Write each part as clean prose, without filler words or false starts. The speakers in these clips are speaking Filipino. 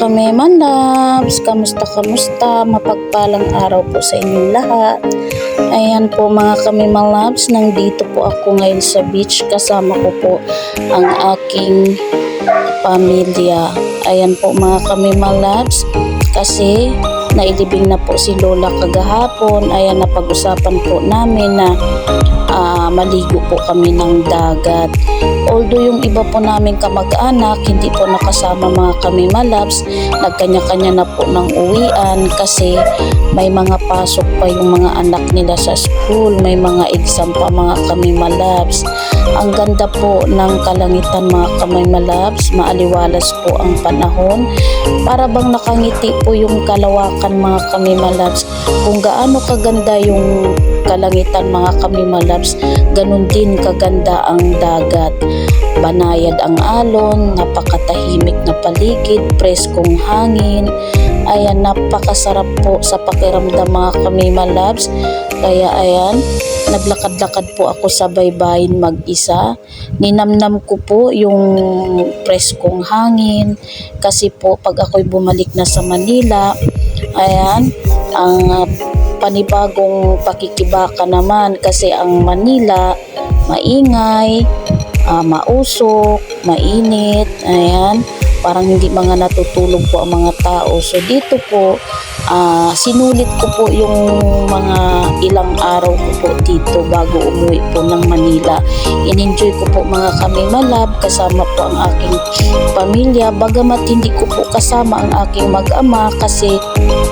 kami manloves, kamusta, mapagpalang araw po sa inyong lahat. Ayan po mga kami manloves, nandito po ako ngayon sa beach, kasama ko po ang aking pamilya. Ayan po mga kami manloves, kasi nailibing na po si Lola kagahapon. Ayan, napag-usapan po namin na maligo po kami ng dagat. Although yung iba po namin kamag-anak hindi po nakasama mga kami malabs, nagkanya-kanya na po ng uwian kasi may mga pasok pa yung mga anak nila sa school, may mga exam pa mga kami malabs. Ang ganda po ng kalangitan mga kami malabs, maaliwalas po ang panahon, para bang nakangiti po yung kalawakan mga kami malabs. Kung gaano kaganda yung kalangitan mga kami malabs, ganun din kaganda ang dagat. Banayad ang alon, napakatahimik na paligid, preskong hangin. Ayan, napakasarap po sa pakiramdam mga kami malabs. Kaya ayan, naglakad-lakad po ako sa baybayin mag-isa. Ninamnam ko po yung preskong hangin kasi po pag ako'y bumalik na sa Manila, ayan, ang panibagong pakikibaka naman kasi ang Manila maingay, mausok, mainit, ayan, parang hindi mga natutulog po ang mga tao. So dito po sinulit ko po yung mga ilang araw ko po dito bago umuwi po ng Manila. In-enjoy ko po mga kami malab, kasama po ang aking pamilya, bagamat hindi ko po kasama ang aking mag-ama kasi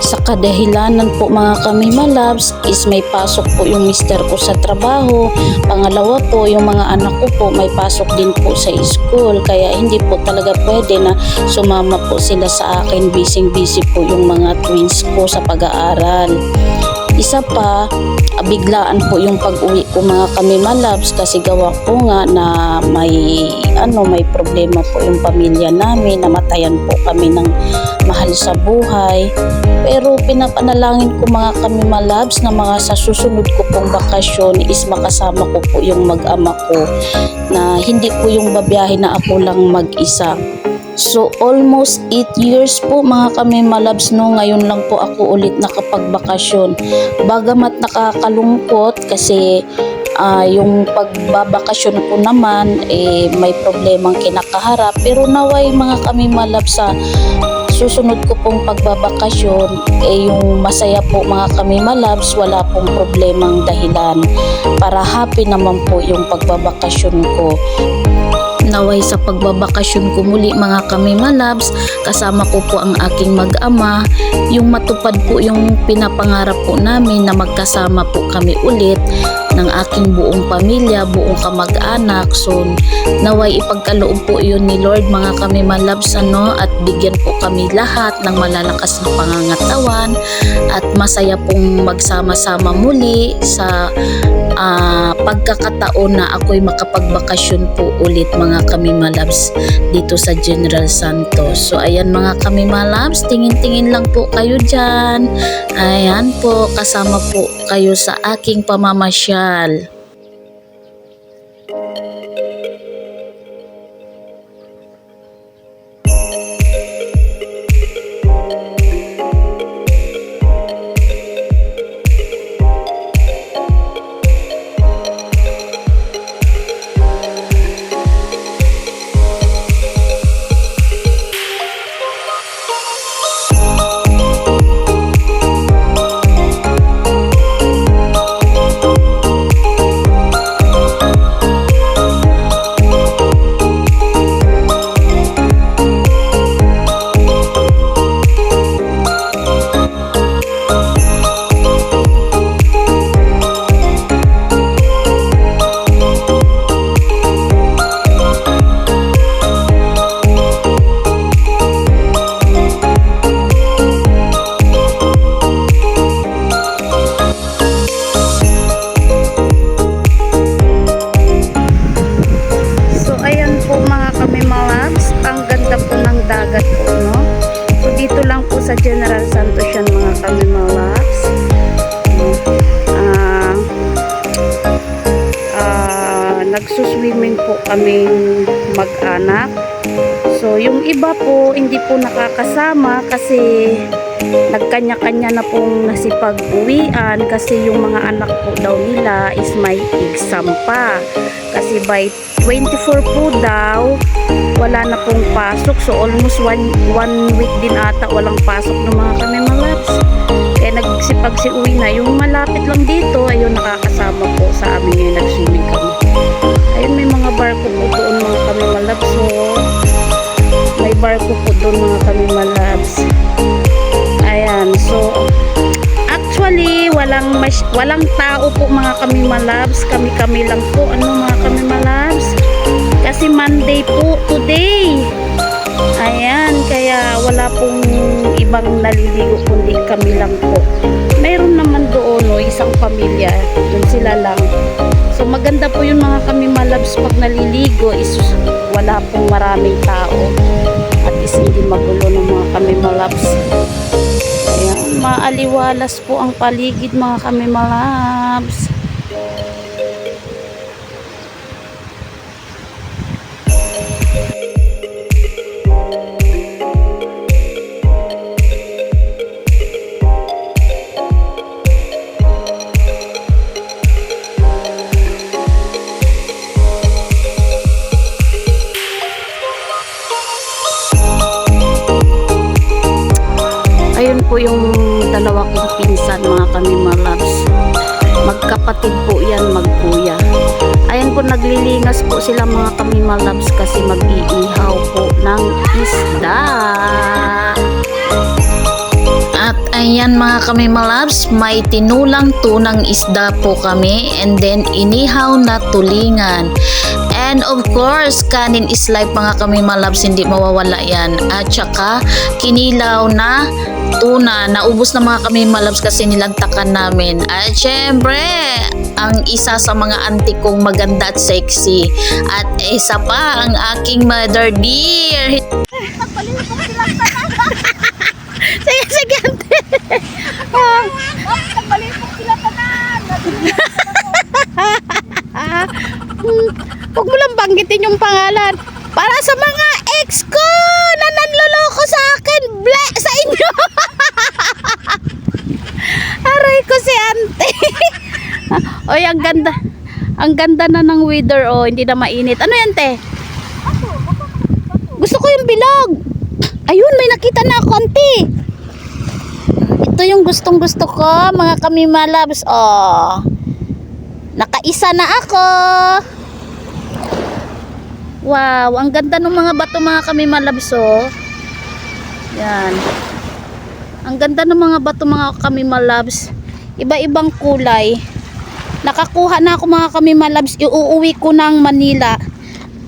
sa kadahilanan po mga kami malabs is may pasok po yung mister ko sa trabaho. Pangalawa po, yung mga anak ko po may pasok din po sa school, kaya hindi po talaga pwede na sumama po sila sa akin. Busy po yung mga twins ko sa pag-aaral. Isa pa, biglaan po yung pag-uwi ko mga kami malabs kasi gawa po nga na may problema po yung pamilya namin, namatayan po kami ng mahal sa buhay. Pero pinapanalangin ko mga kami malabs na mga sa susunod ko pong bakasyon is makasama ko po yung mag-ama ko, na hindi po yung babiyahe na ako lang mag-isa. So almost 8 years po mga kami malabs no, ngayon lang po ako ulit nakapagbakasyon. Bagamat nakakalungkot kasi yung pagbabakasyon ko naman may problemang kinakaharap, pero naway mga kami malabs sa susunod ko pong pagbabakasyon yung masaya po mga kami malabs, wala pong problemang dahilan, para happy naman po yung pagbabakasyon ko. Naway sa pagbabakasyon ko muli mga kami malabs, kasama ko po ang aking mag-ama, yung matupad po yung pinapangarap po namin na magkasama po kami ulit ng aking buong pamilya, buong kamag-anak. So naway ipagkaloob po yun ni Lord mga kami malabs at bigyan po kami lahat ng malalakas na pangangatawan at masaya pong magsama-sama muli sa pagkakataon na ako'y makapagbakasyon po ulit mga kami malabs dito sa General Santos. So ayan mga kami malabs, tingin-tingin lang po kayo dyan. Ayan po, kasama po kayo sa aking pamamasyal. Sa General Santos yan mga kami malabs. Nagsuswimming po kaming mag-anak. So So, yung iba po, hindi po nakakasama kasi nagkanya-kanya na pong nasipag-uwian kasi yung mga anak po daw nila is may exam pa. Kasi by 24 po daw, wala na pong pasok. So, almost one week din ata walang pasok ng mga kami malabs. Kaya nagsipag-uwi na. Yung malapit lang dito, ayun, nakakasama po sa amin ngayon, nag-swimming kami. Ayun, may mga barko po doon mga kami malabs. So, may barko po doon mga kami malabs. Ayan, so actually walang tao po mga kami malabs. Kami lang po mga kami malabs. Kasi Monday po today. Ayan, kaya wala pong ibang naliligo kundi kami lang po. Mayroon naman doon isang pamilya, doon sila lang. So maganda po yung mga kami malabs pag naliligo is wala pong maraming tao at is hindi magulo ng mga kami malabs. Kaya maaliwalas po ang paligid mga kami malabs. Ayun po yung dalawa kong pinsan mga kami malabs. Magkapatid po yan, magkuya. Ayan po, naglilingas po sila mga kami malabs kasi mag-iihaw po ng isda. At ayan mga kami malabs, may tinulang tunang isda po kami and then inihaw na tulingan. And of course, kanin is life mga kami malabs, hindi mawawala yan. At saka kinilaw na tuna, naubos na mga kami malabs kasi nilagtakan namin. At syempre, ang isa sa mga auntie kong maganda at sexy. At isa pa, ang aking mother dear. Sige, sige, ante. Nagbalipok sila tanan. Huwag mo lang banggitin yung pangalan. Para sa mga ex ko na nanloloko sa akin, ble sa inyo. Aray ko si ante. Oy, ang ganda. Ang ganda na ng weather, oh, hindi na mainit. Ano yan, te? Gusto ko yung bilog. Ayun, may nakita na ako, ante. Ito yung gustong gusto ko, mga kami malabs. Oh. Nakaisa na ako. Wow, ang ganda ng mga bato mga kami malabs, oh. Yan. Ang ganda ng mga bato mga kami malabs. Iba-ibang kulay. Nakakuha na ako mga kami malabs. Iuuwi ko ng Manila.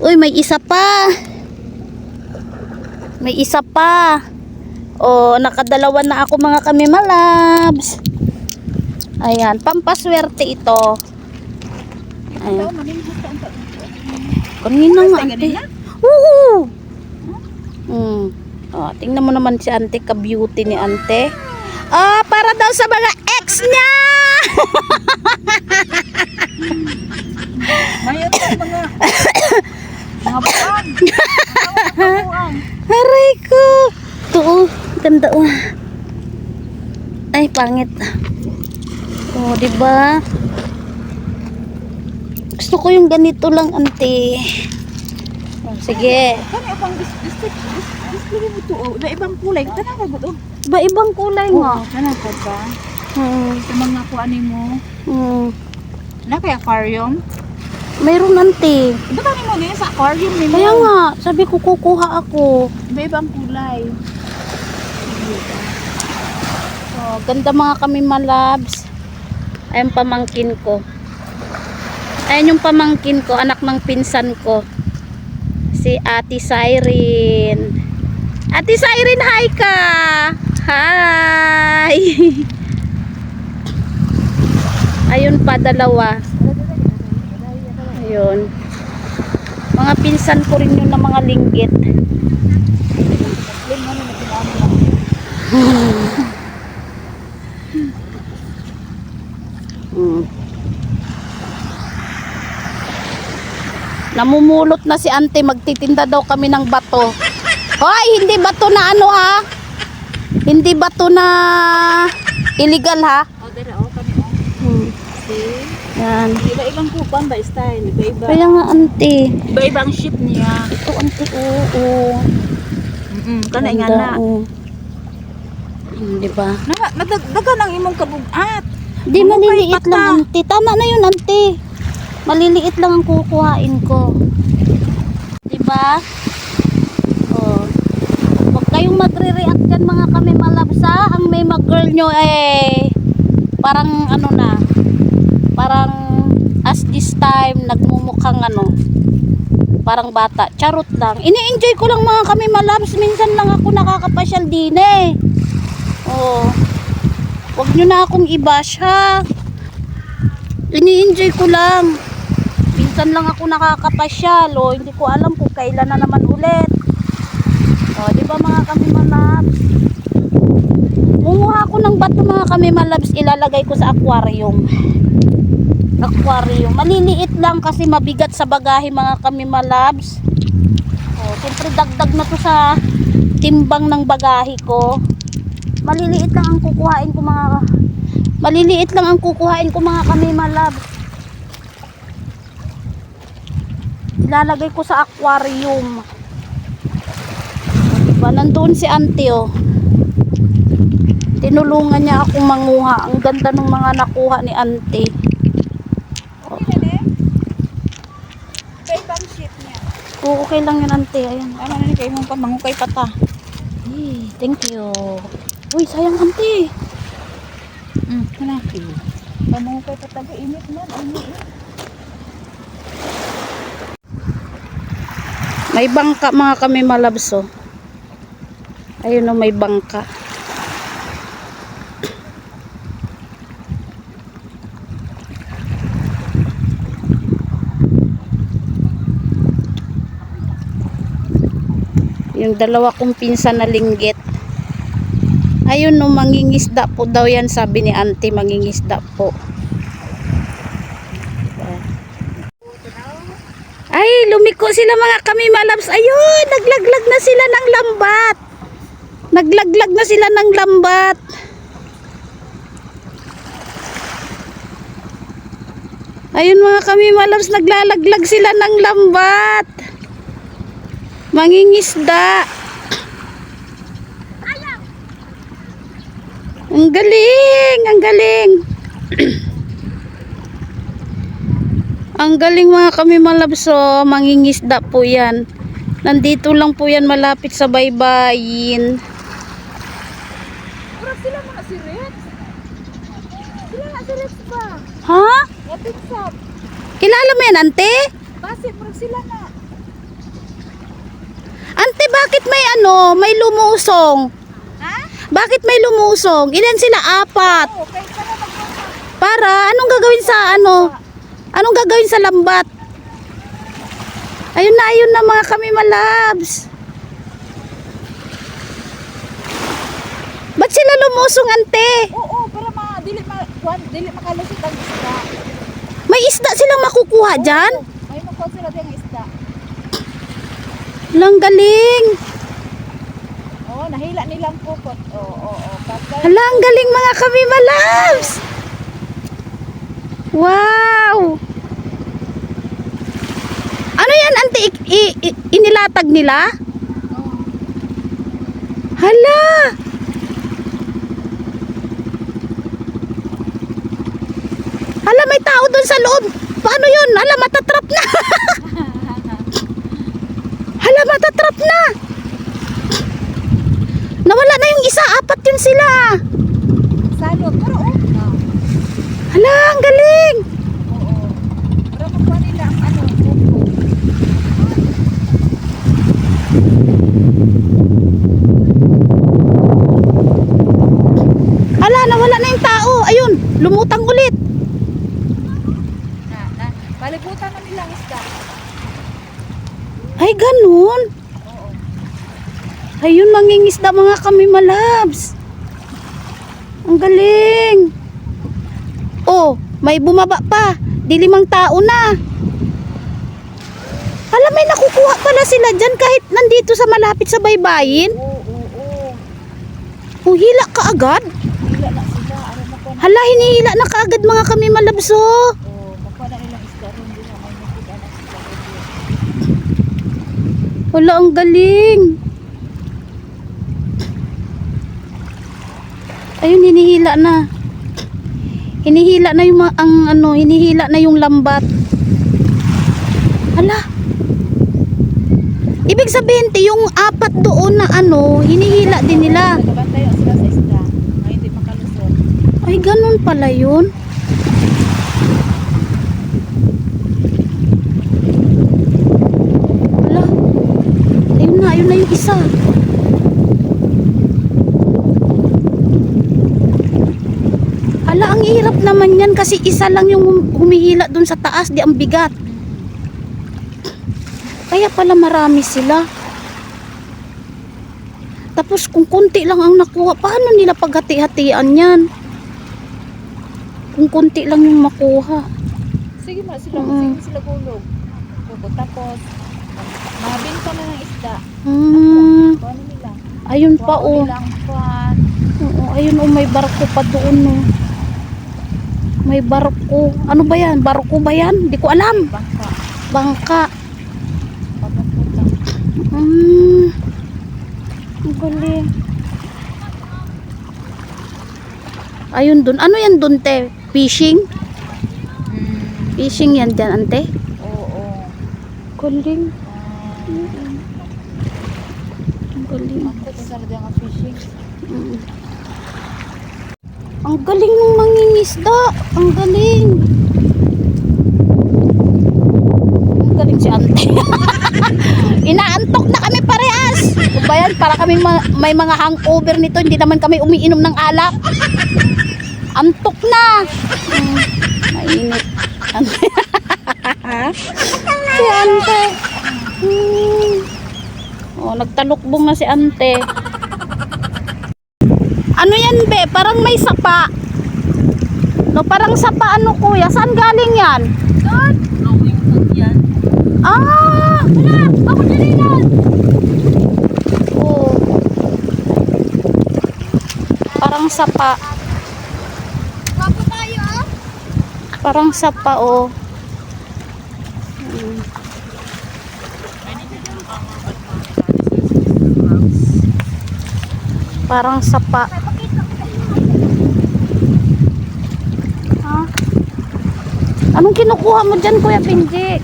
Uy, may isa pa. May isa pa. Oh, nakadalawa na ako mga kami malabs. Ayan, pampaswerte ito. Ayan. Kanina nga, ante. Woohoo! Oh, tingnan mo naman si ante, ka-beauty ni ante. Ah, para daw sa mga ex niya! Mayroon mga buwan. Aray ko! Ito, oh, ganda, oh. Ay, pangit. Oh, diba? Gusto ko yung ganito lang, ante. Oh, sige. Kani abang display mo to. Na ibang kulay. Tanang ka gusto. Iba-ibang kulay nga. Tanang ka ba? Sa mga kuanin mo. Na kay aquarium. Mayroon, ante. Iba tani mo ganyan sa aquarium ni mo. Kaya nga, sabi ko kukuha ako. Iba-ibang kulay. Oh, ganda mga kami malabs. Ayun pamangkin ko. Ayun yung pamangkin ko, anak ng pinsan ko. Si Ate Cyrene. Ate Cyrene, hi ka! Hi! Ayun pa, dalawa. Ayun. Mga pinsan ko rin yun na mga linggit. Namumulot na si ante, magtitinda daw kami ng bato. Hoy, hindi ba to na ano ha? Hindi ba to na illegal ha? O, dere, o, kami, o. See? Yan. Iba-ibang kupan ba, style? Iba-iba. Kaya nga auntie. Iba-iba ang shape niya. Ito auntie, oo. Kana nga Ganda, na. oo. Di ba? Madagdagan ang imong kabugat. Di Mamukay maliliit pa ta. lang auntie. Tama na yun auntie. Maliliit lang ang kukuhain ko. Di ba? Oh. Huwag kayong magre-react dyan mga kami malabsa. Ang may mag-girl nyo parang ano na. Parang as this time nagmumukhang ano. Parang bata. Charot lang. Ini-enjoy ko lang mga kami malabs. Minsan lang ako nakakapasyal din eh. Oh. Huwag nyo na akong i-bash ha. Ini-enjoy ko lang. Minsan lang ako nakakapasyal. Oh. Hindi ko alam kung kailan na naman ulit. Oh, di ba mga kami malabs? Munguha ko ng bato mga kami malabs. Ilalagay ko sa aquarium. Aquarium. Maliliit lang kasi mabigat sa bagahe mga kami malabs. Oh, siyempre dagdag na to sa timbang ng bagahe ko. Maliliit lang ang kukuhain ko mga kami malabs. Ilalagay ko sa aquarium. Diba? Nandoon si auntie oh. Tinulungan niya akong manguha. Ang ganda ng mga nakuha ni auntie. Iba-ibang shape niya. Oo, okay lang yun auntie. Ayan. Tama na ni kayo mong pamangukay pa ta. Hey, thank you. Uy, sayang auntie. Kana. Pamangukay pa ta. Init man. May bangka mga kami malabso. Ayun o, may bangka. Yung dalawa kong pinsan na linggit. Ayun no, mangingisda po daw yan, sabi ni auntie, mangingisda po. Ay, lumiko sila mga kami malabs. Ayun, naglaglag na sila ng lambat. Naglaglag na sila ng lambat. Ayun mga kami malabs, naglalaglag sila ng lambat. Mangingisda. Ang galing, ang galing. Ang galing mga kami malabso, mangingisda po yan. Nandito lang po yan malapit sa baybayin. Murag sila mga sirets. Sila nga sirets ba? Ha? Epic sap. Kilala mo yan, ante? Base, murag sila nga. Ante, bakit may ano, may lumusong? Ha? Bakit may lumusong? Ilan sila? 4. Oo, kay kana magmama. Para, anong gagawin sa ano? Anong gagawin sa lambat? Ayun na mga kami malabs. Ba't sila lumusong, ante? Oo, para dili makalusot ang isda. May isda silang makukuha dyan? May makuha sila diyang isda. Lang galing. Oo, nahila nilang pukot. Oo. Hala, ang galing mga kami malabs. Wow. Ano yan, ante? Inilatag nila? Hala. Hala, may tao doon sa loob. Paano yun? Hala, matatrap na. Hala, matatrap na. Nawala na yung isa. 4 yun sila. Salot, pero Hala, ang galing. oo. Para makuha nila ang ano, pukot. Hala, nawala na yung tao. Ayun, lumutang ulit. Balibutan na nilang isda. Ay, ganun. Oo. Ayun, mangingisda mga kami malabs. Ang galing. Oh, may bumaba pa. Di 5 tao na. Hala, Hala, may nakukuha pala sila dyan kahit nandito sa malapit sa baybayin. Oo. Hila ka agad. Hila na sila. Ano na po? Hala, hinihila na kaagad mga kami malabso. Oo, makuha na nilang isda rin. Hindi na may nakita na sila. Wala, ang galing. Ayun, hinihila na. Hinihila na yung hinihila na yung lambat. Hala. Ibig sabihin, yung apat doon na hinihila din nila. Nagbantayo sila sa isda. Ngayon hindi makalusot. Ay, ganun pala yun. Hala. Ayun na yung isa. Hala, ang hirap naman yan kasi isa lang yung humihila dun sa taas, di ang bigat. Kaya pala marami sila. Tapos kung konti lang ang nakuha, paano nila paghati-hatian yan? Kung konti lang yung makuha. Sige ma, sila, Mm. sige sila gulog. Gulog. Tapos, mabinta na ng isda. Paano nila? Ayun pa Kuha oh. nilang pan. Oo, ayun oh, may barko pa doon oh. May barko. Ano ba yan? Barko ba yan? Hindi ko alam. Bangka. Bangka. Papapunta. Ang galing. Ayun dun. Ano yan dun, te? Fishing? Fishing yan dyan, ante? Oo. Galing. Ang galing. Ako sa sarada nga fishing. Mm. Ang galing ng mangingisda. Ang galing. Ang galing si ante. Inaantok na kami parehas. Ano ba yan? Para kami may mga hangover nito. Hindi naman kami umiinom ng alak. Antok na. Mainit. Si ante. Oh, nagtalukbong na si ante. Ano yan, be? Parang may sapa. No, parang sapa kuya? Saan galing yan? Doon. Yan. Ah! Wala! Ako dyan yan! Oh. Parang sapa. Wapo tayo, ah? Parang sapa, oh. Parang sapa. Ha? Anong kinukuha mo dyan, Kuya Pinji?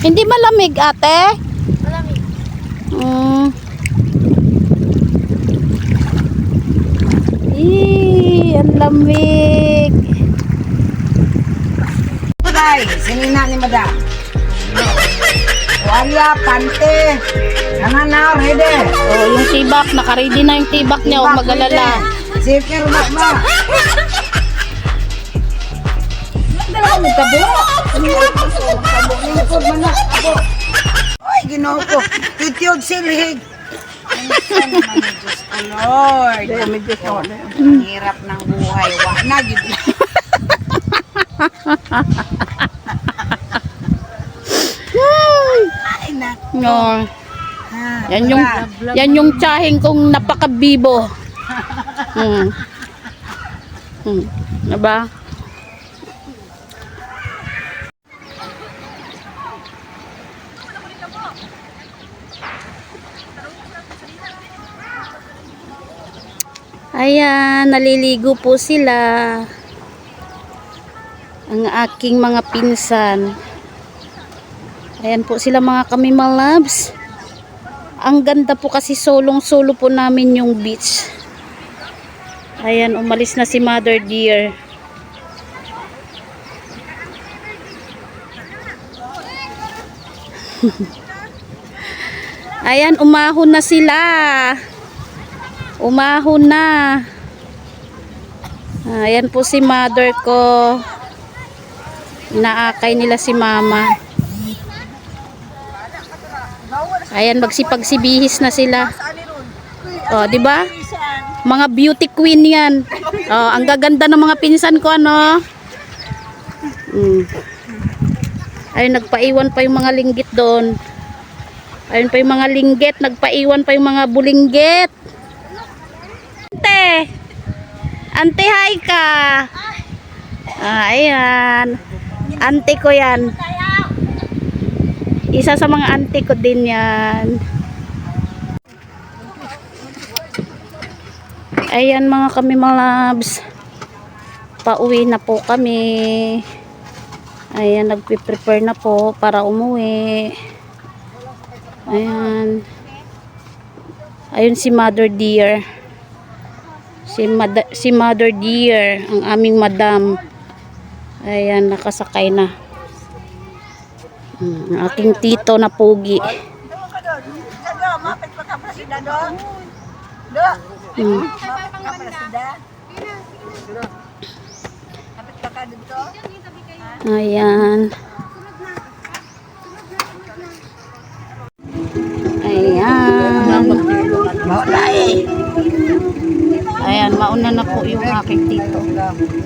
Hindi malamig, ate? Malamig. Ang lamig. Ay, sinina ni Madam. Wala, pante. Ano na, ready? Oh, yung tibak, naka-ready na yung tibak niya, huwag mag-alala. Sipir na ba? Dala mo tabo. Tabo ni ko man na. Abo. Oy, Ginoo ko. Titiyog silhig. Minsan naman ni Diyos ko, Lord. Ang hirap ng buhay. Wa na, gid. Ay, naku. No. Ha, Yan yung tsahing kong napakabibo. Diba? Ayan, naliligo po sila. Ang aking mga pinsan. Ayan po sila mga kami mga loves. Ang ganda po kasi solong-solo po namin yung beach. Ayan, umalis na si Mother Dear. Ayan, umahon na sila. Umahon na. Ayan po si Mother ko. Inaakay nila si Mama. Ayan, magsipagsibihis na sila. Oh, di ba? Mga beauty queen yan. Oh, ang gaganda ng mga pinsan ko, ano? Ay, nagpaiwan pa yung mga linggit doon. Ayun pa yung mga linggit. Nagpaiwan pa yung mga bulinggit. Ante! Ante, hi ka! Ayan. Ante ko yan. Isa sa mga ante ko din yan. Ayan mga kami mga loves. Pauwi na po kami. Ayan, nagpe-prepare na po para umuwi. Ayan. Ayun si Mother Dear. Si Mother Dear, ang aming madam. Ayan, nakasakay na. Ang aking tito na pogi. Ayan. Ayan. Ayan, mauna na po yung aking tito.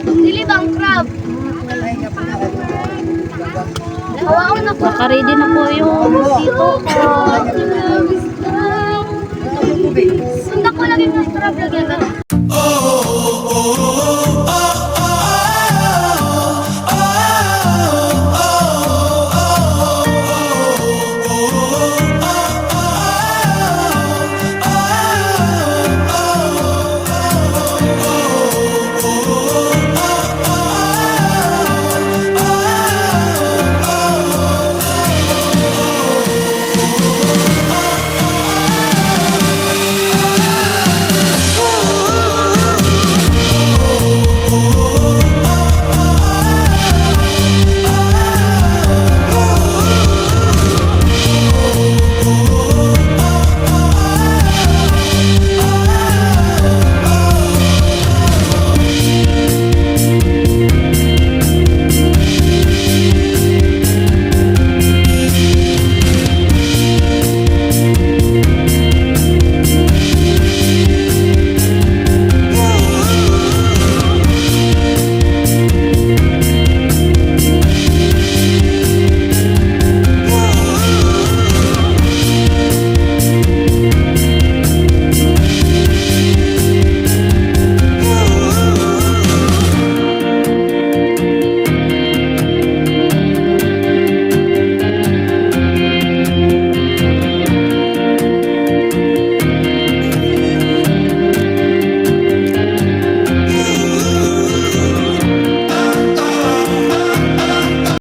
Dili bang crab? Hawakan na po. Naka-ready na po yung tito ko. Sundak ko lagi ng crab lagi.